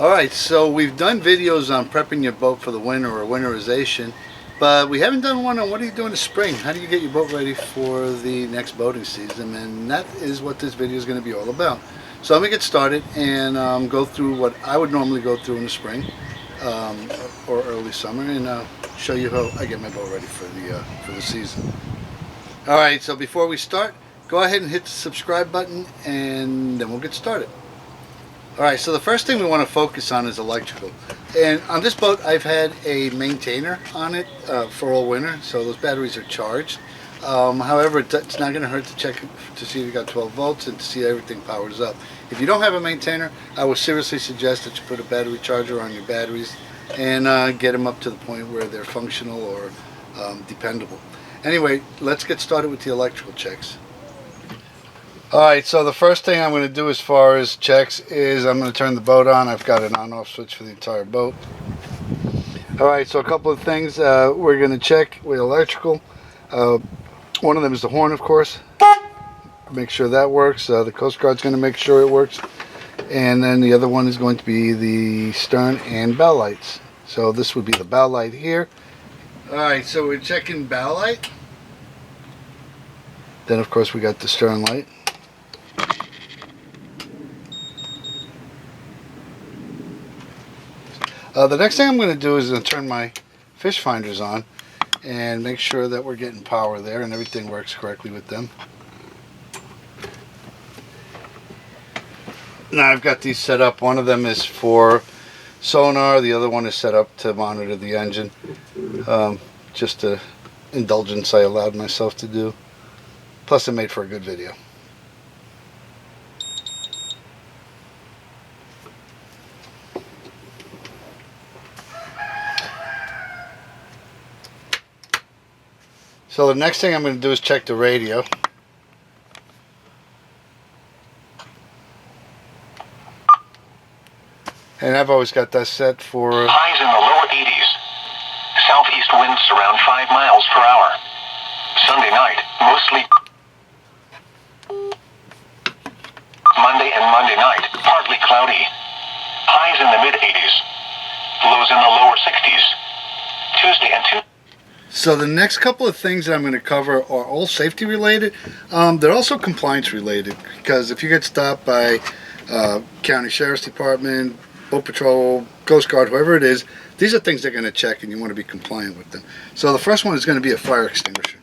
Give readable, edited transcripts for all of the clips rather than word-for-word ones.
Alright, so we've done videos on prepping your boat for the winter or winterization, but we haven't done one on what do you do in the spring? How do you get your boat ready for the next boating season? And that is what this video is going to be all about. So let me get started and go through what I would normally go through in the spring or early summer, and show you how I get my boat ready for the season. Alright, so before we start, go ahead and hit the subscribe button and then we'll get started. Alright, so the first thing we want to focus on is electrical. And on this boat I've had a maintainer on it for all winter, so those batteries are charged. However, it's not going to hurt to check to see if you got 12 volts and to see everything powers up. If you don't have a maintainer, I would seriously suggest that you put a battery charger on your batteries and get them up to the point where they're functional or dependable. Anyway, let's get started with the electrical checks. Alright, so the first thing I'm going to do as far as checks is I'm going to turn the boat on. I've got an on-off switch for the entire boat. Alright, so a couple of things we're going to check with electrical. One of them is the horn, of course. Make sure that works. The Coast Guard's going to make sure it works. And then the other one is going to be the stern and bow lights. So this would be the bow light here. Alright, so we're checking bow light. Then of course we got the stern light. The next thing I'm going to do is turn my fish finders on and make sure that we're getting power there and everything works correctly with them. Now I've got these set up. One of them is for sonar, the other one is set up to monitor the engine. Just an indulgence I allowed myself to do. Plus it made for a good video. So the next thing I'm going to do is check the radio. And I've always got that set for highs in the lower 80s. Southeast winds around 5 miles per hour. Sunday night, mostly. Monday and Monday night, partly cloudy. Highs in the mid 80s. Lows in the lower 60s. Tuesday and Tuesday. So the next couple of things that I'm going to cover are all safety related. They're also compliance related, because if you get stopped by county sheriff's department, boat patrol, Coast Guard, whoever it is, these are things they're going to check and you want to be compliant with them. So the first one is going to be a fire extinguisher.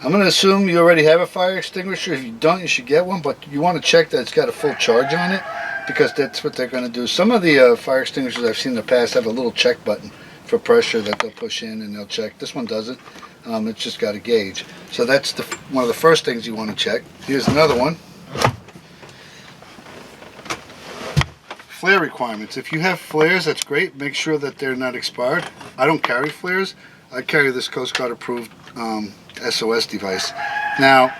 I'm going to assume you already have a fire extinguisher. If you don't, you should get one, but you want to check that it's got a full charge on it, because that's what they're going to do. Some of the fire extinguishers I've seen in the past have a little check button for pressure that they'll push in and they'll check. This one doesn't. It's just got a gauge. So that's one of the first things you want to check. Here's another one. Flare requirements. If you have flares, that's great. Make sure that they're not expired. I don't carry flares. I carry this Coast Guard approved SOS device. Now,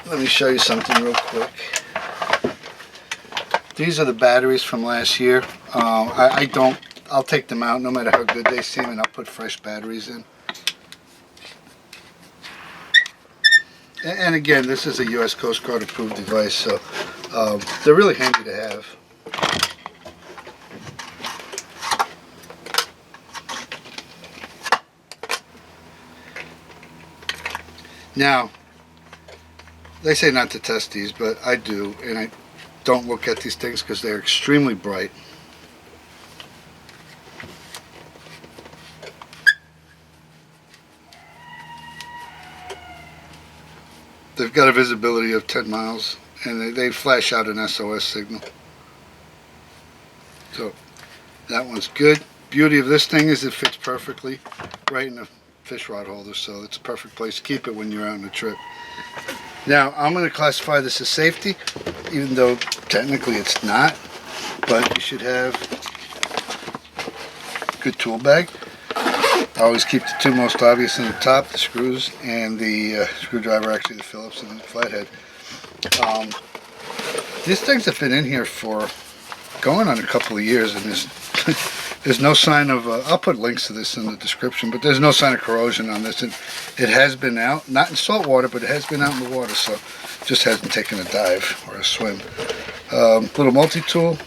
let me show you something real quick. These are the batteries from last year. I'll take them out no matter how good they seem, and I'll put fresh batteries in. And again, this is a U.S. Coast Guard approved device, so they're really handy to have. Now, they say not to test these, but I do, and I don't look at these things because they're extremely bright. They've got a visibility of 10 miles, and they flash out an SOS signal. So that one's good. Beauty of this thing is it fits perfectly right in the fish rod holder, so it's a perfect place to keep it when you're out on a trip. Now I'm going to classify this as safety, even though technically it's not, but you should have a good tool bag. I always keep the two most obvious in the top, the screws and the screwdriver, actually the Phillips and the flathead. These things have been in here for going on a couple of years, and there's no sign of, I'll put links to this in the description, but there's no sign of corrosion on this. It has been out, not in salt water, but it has been out in the water, so it just hasn't taken a dive or a swim. little multi-tool,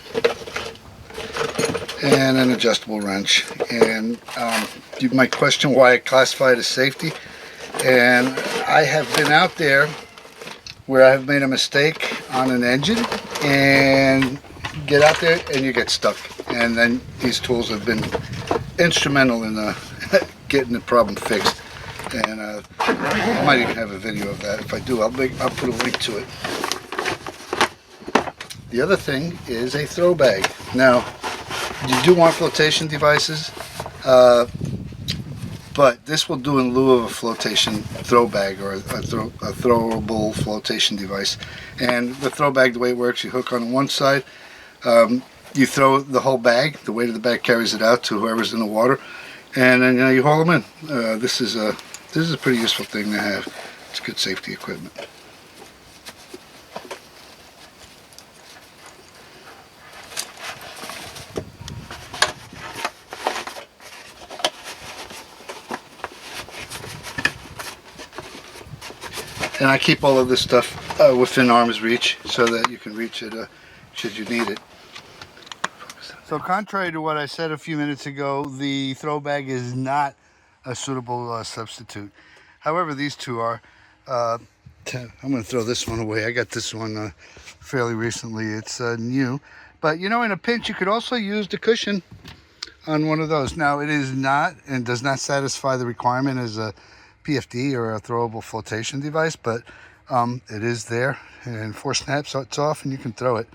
and an adjustable wrench. And you might question why I classify it as safety. And I have been out there where I've made a mistake on an engine and get out there and you get stuck. And then these tools have been instrumental in getting the problem fixed. And I might even have a video of that. If I do, I'll put a link to it. The other thing is a throw bag. Now, you do want flotation devices, but this will do in lieu of a flotation throw bag or a throwable flotation device. And the throw bag, the way it works, you hook on one side, you throw the whole bag, the weight of the bag carries it out to whoever's in the water, and then you haul them in. This is a pretty useful thing to have. It's good safety equipment. And I keep all of this stuff within arm's reach so that you can reach it should you need it. So contrary to what I said a few minutes ago, the throw bag is not a suitable substitute. However, these two are. I'm going to throw this one away. I got this one fairly recently. It's new. But you know, in a pinch, you could also use the cushion on one of those. Now, it is not and does not satisfy the requirement as a PFD or a throwable flotation device, but it is there, and 4 snaps, so it's off and you can throw it.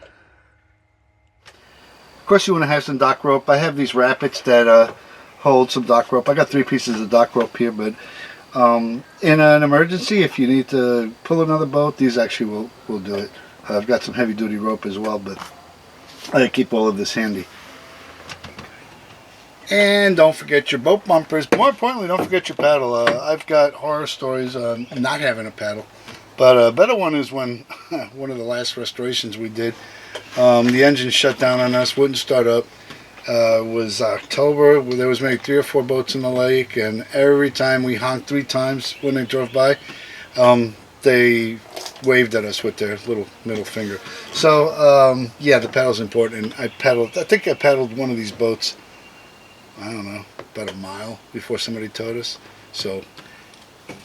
Of course, you want to have some dock rope. I have these rapids that hold some dock rope. I got 3 pieces of dock rope here, but in an emergency, if you need to pull another boat, these actually will do it. I've got some heavy duty rope as well, but I keep all of this handy. And don't forget your boat bumpers. More importantly, don't forget your paddle. I've got horror stories on not having a paddle. But a better one is when one of the last restorations we did, the engine shut down on us, wouldn't start up. It was October. There was maybe 3 or 4 boats in the lake, and every time we honked 3 times when they drove by, they waved at us with their little middle finger. So yeah, the paddle's important. And I think I paddled one of these boats, I don't know, about a mile before somebody towed us. So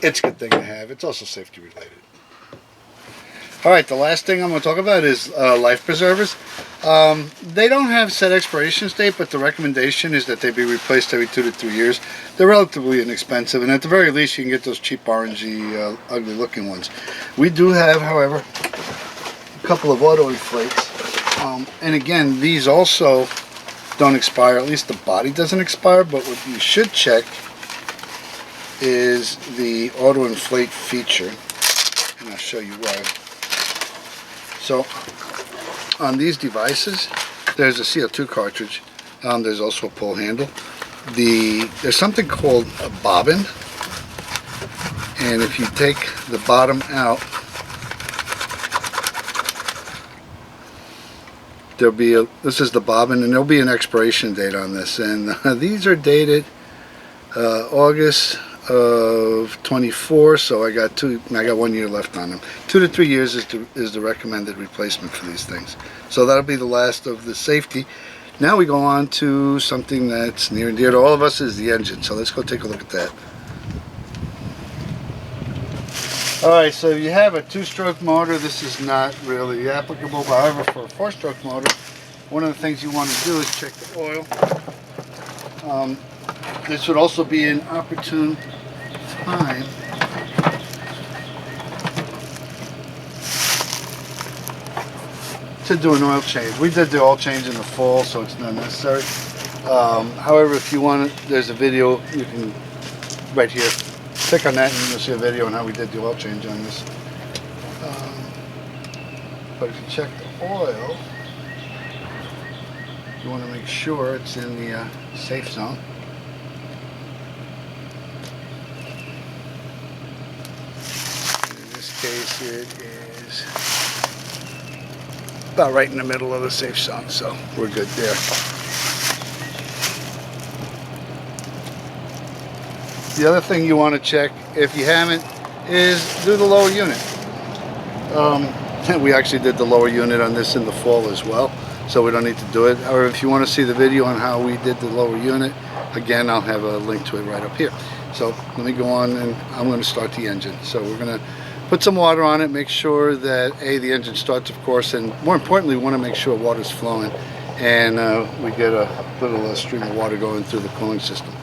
it's a good thing to have. It's also safety related. Alright, the last thing I'm going to talk about is life preservers. They don't have set expiration date, but the recommendation is that they be replaced every 2 to 3 years. They're relatively inexpensive, and at the very least you can get those cheap orangey, ugly looking ones. We do have, however, a couple of auto-inflates. And again, these also don't expire. At least the body doesn't expire, but what you should check is the auto-inflate feature, and I'll show you why. So on these devices, there's a CO2 cartridge. There's also a pull handle. There's something called a bobbin, and if you take the bottom out, this is the bobbin, and there'll be an expiration date on this, and these are dated August of 24, so I got 1 year left on them. 2 to 3 years is the recommended replacement for these things. So that'll be the last of the safety. Now we go on to something that's near and dear to all of us, is the engine. So let's go take a look at that. Alright, so you have a 2-stroke motor. This is not really applicable. However, for a 4-stroke motor, one of the things you want to do is check the oil. This would also be an opportune time to do an oil change. We did the oil change in the fall, so it's not necessary. However, if you want it, there's a video you can right here. Click on that and you'll see a video on how we did the oil change on this. But if you check the oil, you want to make sure it's in the safe zone. In this case, it is about right in the middle of the safe zone, so we're good there. The other thing you want to check, if you haven't, is do the lower unit. We actually did the lower unit on this in the fall as well, so we don't need to do it. Or if you want to see the video on how we did the lower unit, again, I'll have a link to it right up here. So let me go on, and I'm going to start the engine. So we're going to put some water on it, make sure that the engine starts, of course, and more importantly, we want to make sure water's flowing, and we get a little stream of water going through the cooling system.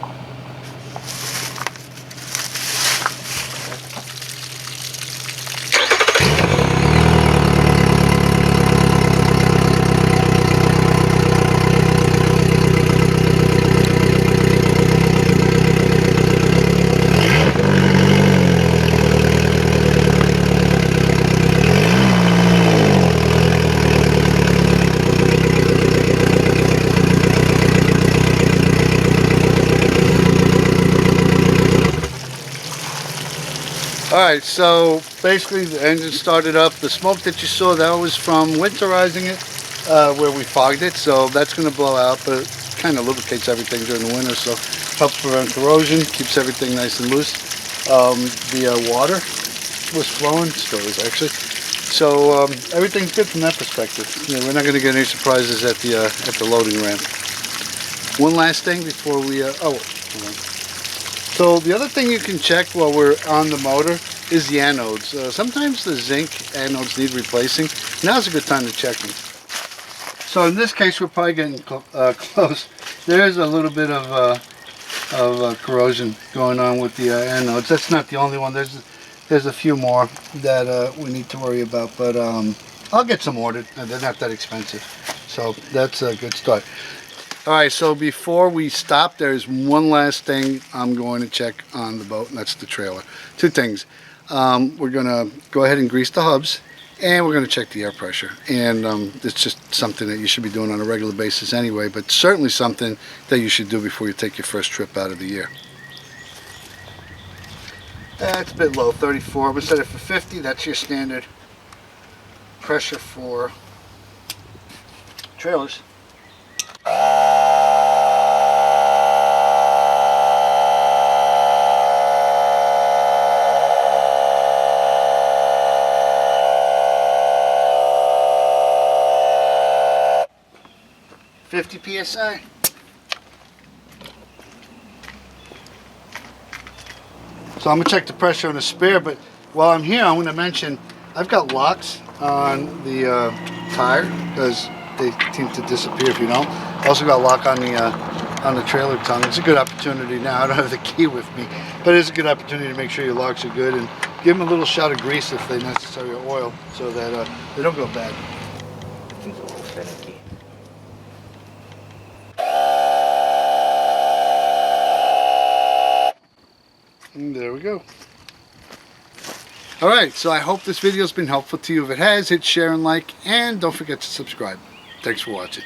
Alright, so basically the engine started up. The smoke that you saw, that was from winterizing it, where we fogged it, so that's going to blow out, but it kind of lubricates everything during the winter, so helps prevent corrosion, keeps everything nice and loose. The water was flowing, still is actually, so everything's good from that perspective. You know, we're not going to get any surprises at the loading ramp. One last thing before we, hold on. So the other thing you can check while we're on the motor is the anodes. Sometimes the zinc anodes need replacing. Now's a good time to check them. So in this case, we're probably getting close. There's a little bit of corrosion going on with the anodes. That's not the only one. There's a few more that we need to worry about, but I'll get some ordered. They're not that expensive, so that's a good start. Alright, so before we stop, there's one last thing I'm going to check on the boat, and that's the trailer. Two things. We're going to go ahead and grease the hubs, and we're going to check the air pressure. And it's just something that you should be doing on a regular basis anyway, but certainly something that you should do before you take your first trip out of the year. It's a bit low, 34. I'm going to set it for 50. That's your standard pressure for trailers. PSI. So I'm going to check the pressure on the spare, but while I'm here, I'm going to mention I've got locks on the tire because they seem to disappear if you don't. I also got a lock on the trailer tongue. It's a good opportunity now. I don't have the key with me, but it's a good opportunity to make sure your locks are good and give them a little shot of grease if they necessary, or oil, so that they don't go bad. He's a little finicky. And there we go. Alright, so I hope this video has been helpful to you. If it has, hit share and like, and don't forget to subscribe. Thanks for watching.